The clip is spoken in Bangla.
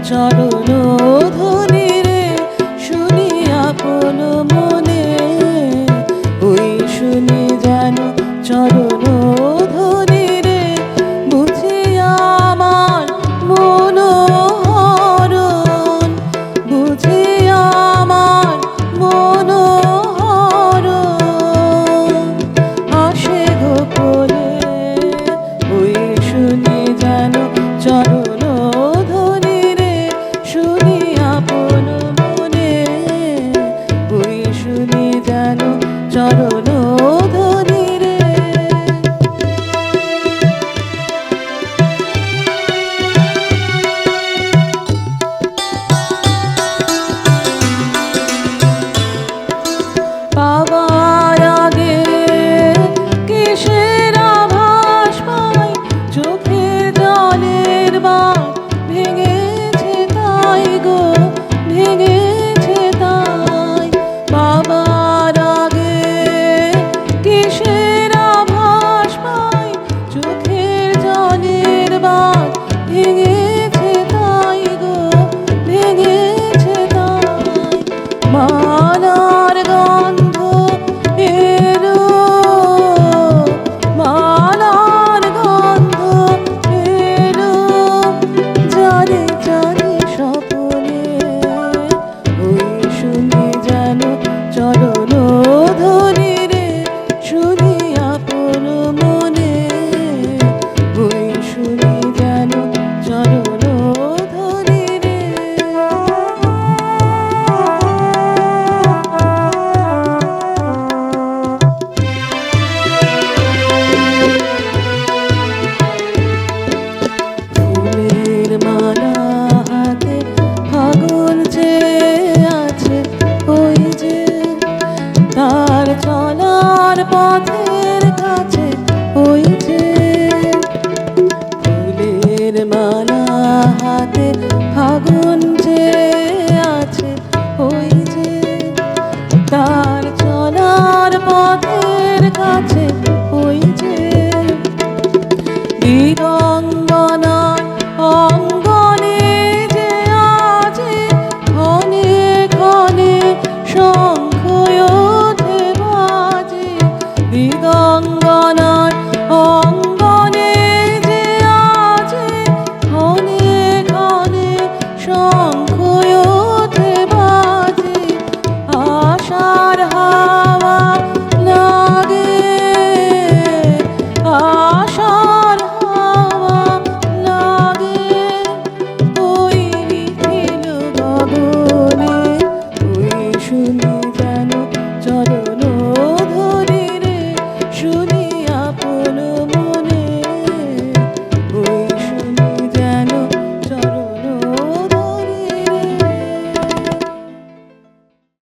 চরণ ধ্বনি রে শুনি আপন মনে, ওই শুনি যেন চরণ ধ্বনি রে বুঝি আমার মনোহরণ, বুঝি আমার মনোহরণ। আসে গোপনে ওই শুনি যেন চরণ ধ্বনি রে শুনি আপন মনে, ওই শুনি যেন চরণ ধ্বনি রে। পাবার আগে কিসের আভাস পাই, চোখের জলের বাঁধ ভেঙেছে তাই গো, ভেঙেছে তাই। পাবার আগে কিসের আভাস পাই, চোখের জলের বাঁধ ভেঙেছে তাই গো, ভেঙেছে তাই। মালার গন্ধ এলো, মালার গন্ধ এলো জানে জানে স্বপনে, ওই শুনি যেন চরণ ধ্বনি রে শুনি আপন মনে, ওই শুনি যেন চরণ ধ্বনি রে। ফুলের মালা হাতে ফাগুন চেয়ে আছে, ওই যে তার চলার পথের কাছে, ওই যে ফুলের মালা হাতে ফাগুন